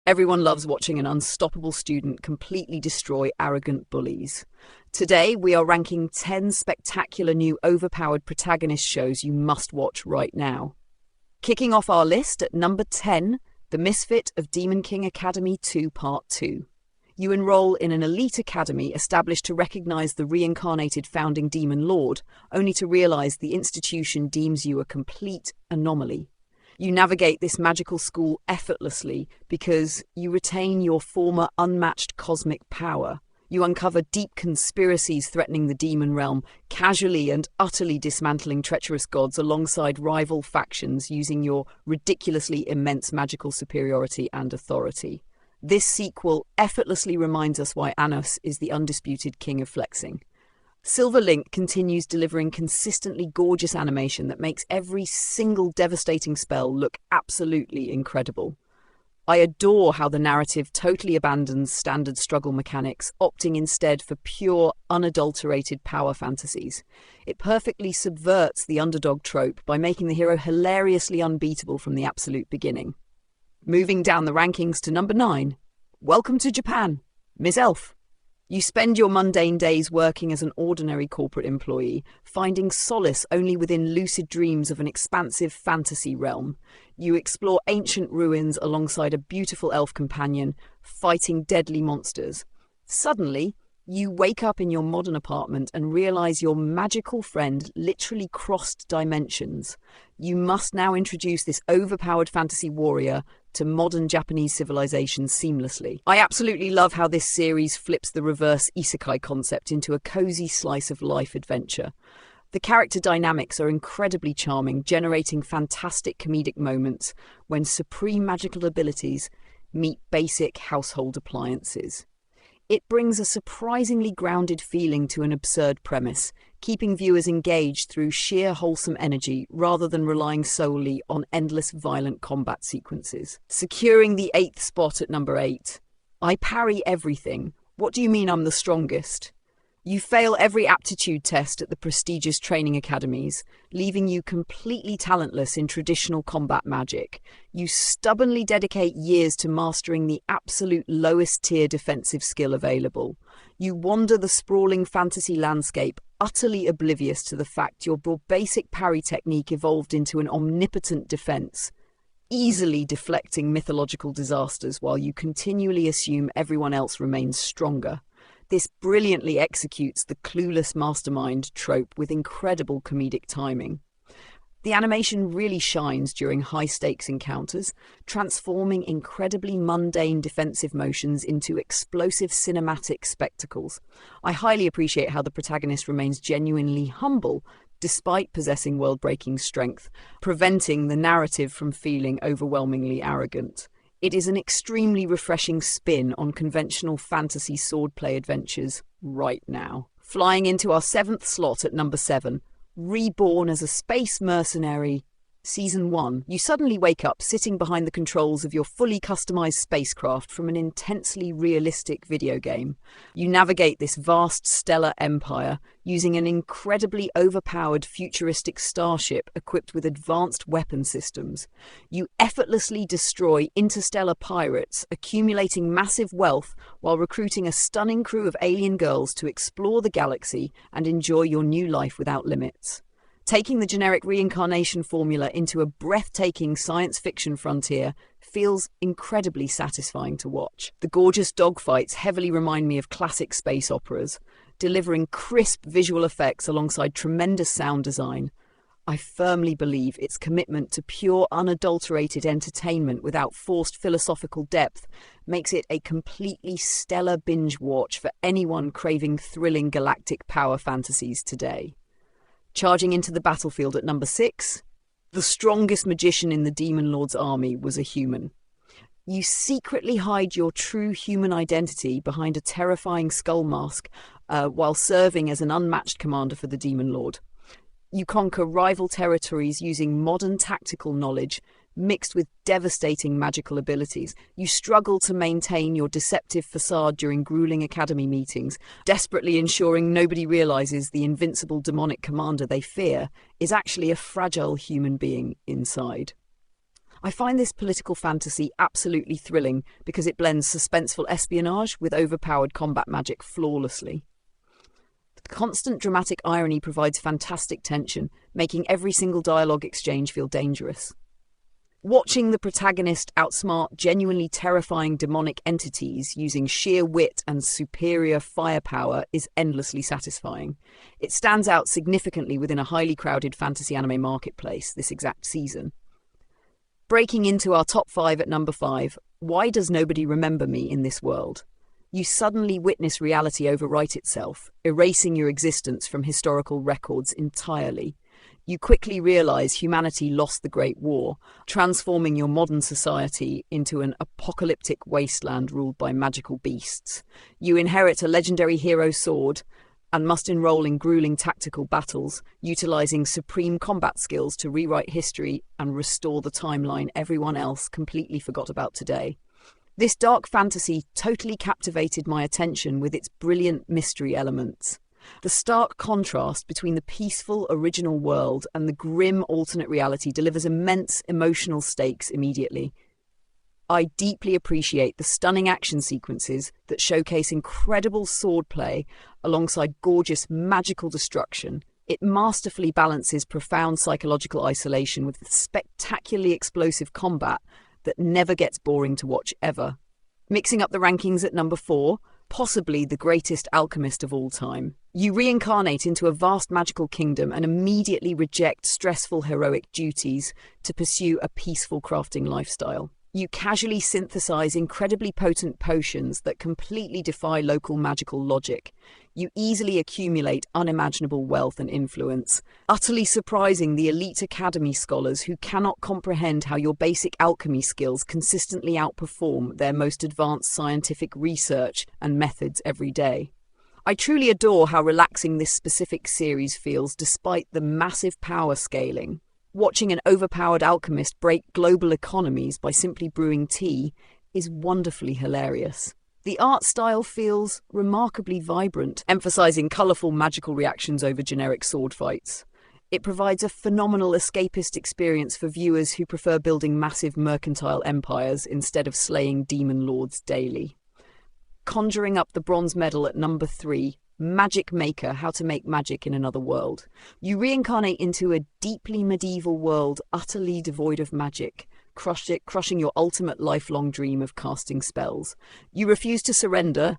Everyone loves watching an unstoppable student completely destroy arrogant bullies. Today, we are ranking 10 spectacular new Overpowered Protagonist shows you must watch right now. Kicking off our list at number 10, The Misfit of Demon King Academy 2 Part 2. You enroll in an elite academy established to recognize the reincarnated founding demon lord, only to realize the institution deems you a complete anomaly. You navigate this magical school effortlessly because you retain your former unmatched cosmic power. You uncover deep conspiracies threatening the demon realm, casually and utterly dismantling treacherous gods alongside rival factions using your ridiculously immense magical superiority and authority. This sequel effortlessly reminds us why Anos is the undisputed king of flexing. Silver Link continues delivering consistently gorgeous animation that makes every single devastating spell look absolutely incredible. I adore how the narrative totally abandons standard struggle mechanics, opting instead for pure, unadulterated power fantasies. It perfectly subverts the underdog trope by making the hero hilariously unbeatable from the absolute beginning. Moving down the rankings to number 9, Welcome to Japan, Ms. Elf. You spend your mundane days working as an ordinary corporate employee, finding solace only within lucid dreams of an expansive fantasy realm. You explore ancient ruins alongside a beautiful elf companion, fighting deadly monsters. Suddenly, you wake up in your modern apartment and realize your magical friend literally crossed dimensions. You must now introduce this overpowered fantasy warrior to modern Japanese civilization seamlessly. I absolutely love how this series flips the reverse Isekai concept into a cozy slice of life adventure. The character dynamics are incredibly charming, generating fantastic comedic moments when supreme magical abilities meet basic household appliances. It brings a surprisingly grounded feeling to an absurd premise, keeping viewers engaged through sheer wholesome energy rather than relying solely on endless violent combat sequences. Securing the 8th spot at number 8. I parry everything. What do you mean I'm the strongest? You fail every aptitude test at the prestigious training academies, leaving you completely talentless in traditional combat magic. You stubbornly dedicate years to mastering the absolute lowest tier defensive skill available. You wander the sprawling fantasy landscape, utterly oblivious to the fact your basic parry technique evolved into an omnipotent defense, easily deflecting mythological disasters while you continually assume everyone else remains stronger. This brilliantly executes the clueless mastermind trope with incredible comedic timing. The animation really shines during high-stakes encounters, transforming incredibly mundane defensive motions into explosive cinematic spectacles. I highly appreciate how the protagonist remains genuinely humble despite possessing world-breaking strength, preventing the narrative from feeling overwhelmingly arrogant. It is an extremely refreshing spin on conventional fantasy swordplay adventures right now. Flying into our 7th slot at number 7, Reborn as a Space Mercenary, Season 1. You suddenly wake up sitting behind the controls of your fully customized spacecraft from an intensely realistic video game. You navigate this vast stellar empire using an incredibly overpowered futuristic starship equipped with advanced weapon systems. You effortlessly destroy interstellar pirates, accumulating massive wealth while recruiting a stunning crew of alien girls to explore the galaxy and enjoy your new life without limits. Taking the generic reincarnation formula into a breathtaking science fiction frontier feels incredibly satisfying to watch. The gorgeous dogfights heavily remind me of classic space operas, delivering crisp visual effects alongside tremendous sound design. I firmly believe its commitment to pure, unadulterated entertainment without forced philosophical depth makes it a completely stellar binge watch for anyone craving thrilling galactic power fantasies today. Charging into the battlefield at number 6, the strongest magician in the Demon Lord's army was a human. You secretly hide your true human identity behind a terrifying skull mask while serving as an unmatched commander for the Demon Lord. You conquer rival territories using modern tactical knowledge mixed with devastating magical abilities. You struggle to maintain your deceptive facade during grueling academy meetings, desperately ensuring nobody realizes the invincible demonic commander they fear is actually a fragile human being inside. I find this political fantasy absolutely thrilling because it blends suspenseful espionage with overpowered combat magic flawlessly. The constant dramatic irony provides fantastic tension, making every single dialogue exchange feel dangerous. Watching the protagonist outsmart genuinely terrifying demonic entities using sheer wit and superior firepower is endlessly satisfying. It stands out significantly within a highly crowded fantasy anime marketplace this exact season. Breaking into our top 5 at number 5, why does nobody remember me in this world? You suddenly witness reality overwrite itself, erasing your existence from historical records entirely. You quickly realize humanity lost the Great War, transforming your modern society into an apocalyptic wasteland ruled by magical beasts. You inherit a legendary hero sword and must enroll in grueling tactical battles, utilizing supreme combat skills to rewrite history and restore the timeline everyone else completely forgot about today. This dark fantasy totally captivated my attention with its brilliant mystery elements. The stark contrast between the peaceful original world and the grim alternate reality delivers immense emotional stakes immediately. I deeply appreciate the stunning action sequences that showcase incredible swordplay alongside gorgeous magical destruction. It masterfully balances profound psychological isolation with spectacularly explosive combat that never gets boring to watch ever. Mixing up the rankings at number 4, possibly the greatest alchemist of all time. You reincarnate into a vast magical kingdom and immediately reject stressful heroic duties to pursue a peaceful crafting lifestyle. You casually synthesize incredibly potent potions that completely defy local magical logic. You easily accumulate unimaginable wealth and influence, utterly surprising the elite academy scholars who cannot comprehend how your basic alchemy skills consistently outperform their most advanced scientific research and methods every day. I truly adore how relaxing this specific series feels despite the massive power scaling. Watching an overpowered alchemist break global economies by simply brewing tea is wonderfully hilarious. The art style feels remarkably vibrant, emphasizing colorful magical reactions over generic sword fights. It provides a phenomenal escapist experience for viewers who prefer building massive mercantile empires instead of slaying demon lords daily. Conjuring up the bronze medal at number 3, Magic Maker, How to Make Magic in Another World. You reincarnate into a deeply medieval world utterly devoid of magic, crushing your ultimate lifelong dream of casting spells. You refuse to surrender,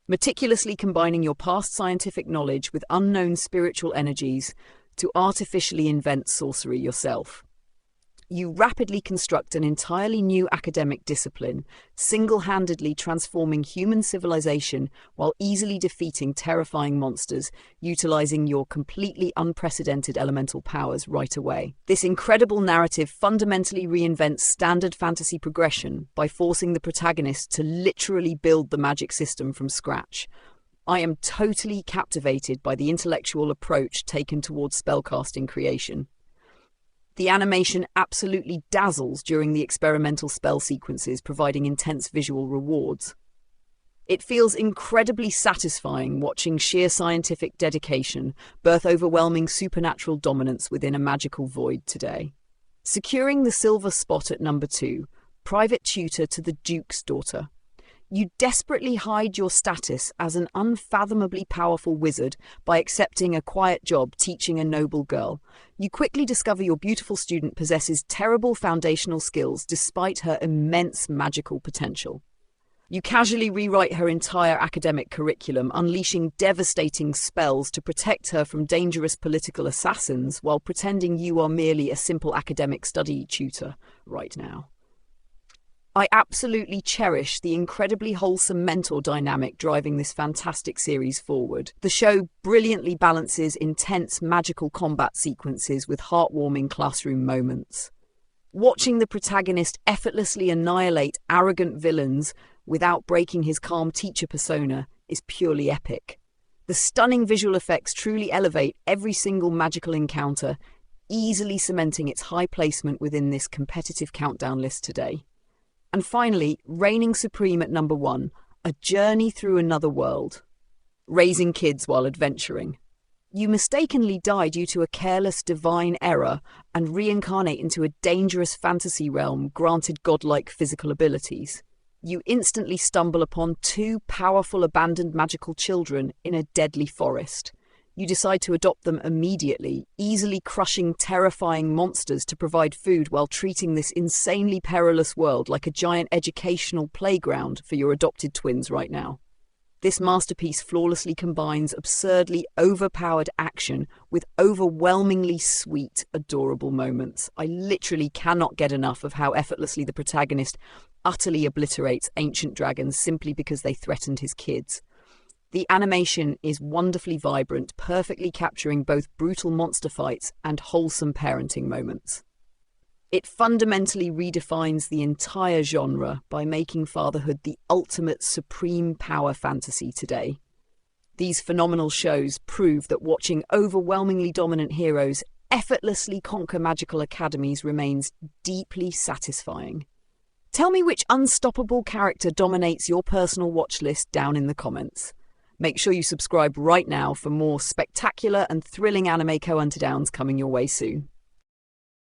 meticulously combining your past scientific knowledge with unknown spiritual energies to artificially invent sorcery yourself. You rapidly construct an entirely new academic discipline, single-handedly transforming human civilization while easily defeating terrifying monsters, utilizing your completely unprecedented elemental powers right away. This incredible narrative fundamentally reinvents standard fantasy progression by forcing the protagonist to literally build the magic system from scratch. I am totally captivated by the intellectual approach taken towards spellcasting creation. The animation absolutely dazzles during the experimental spell sequences, providing intense visual rewards. It feels incredibly satisfying watching sheer scientific dedication birth overwhelming supernatural dominance within a magical void today. Securing the silver spot at number 2, Private Tutor to the Duke's Daughter. You desperately hide your status as an unfathomably powerful wizard by accepting a quiet job teaching a noble girl. You quickly discover your beautiful student possesses terrible foundational skills despite her immense magical potential. You casually rewrite her entire academic curriculum, unleashing devastating spells to protect her from dangerous political assassins while pretending you are merely a simple academic study tutor right now. I absolutely cherish the incredibly wholesome mentor dynamic driving this fantastic series forward. The show brilliantly balances intense magical combat sequences with heartwarming classroom moments. Watching the protagonist effortlessly annihilate arrogant villains without breaking his calm teacher persona is purely epic. The stunning visual effects truly elevate every single magical encounter, easily cementing its high placement within this competitive countdown list today. And finally, reigning supreme at number 1, A Journey Through Another World. Raising kids while adventuring. You mistakenly die due to a careless divine error and reincarnate into a dangerous fantasy realm granted godlike physical abilities. You instantly stumble upon two powerful abandoned magical children in a deadly forest. You decide to adopt them immediately, easily crushing terrifying monsters to provide food while treating this insanely perilous world like a giant educational playground for your adopted twins right now. This masterpiece flawlessly combines absurdly overpowered action with overwhelmingly sweet, adorable moments. I literally cannot get enough of how effortlessly the protagonist utterly obliterates ancient dragons simply because they threatened his kids. The animation is wonderfully vibrant, perfectly capturing both brutal monster fights and wholesome parenting moments. It fundamentally redefines the entire genre by making fatherhood the ultimate supreme power fantasy today. These phenomenal shows prove that watching overwhelmingly dominant heroes effortlessly conquer magical academies remains deeply satisfying. Tell me which unstoppable character dominates your personal watch list down in the comments. Make sure you subscribe right now for more spectacular and thrilling anime co-huntedowns coming your way soon.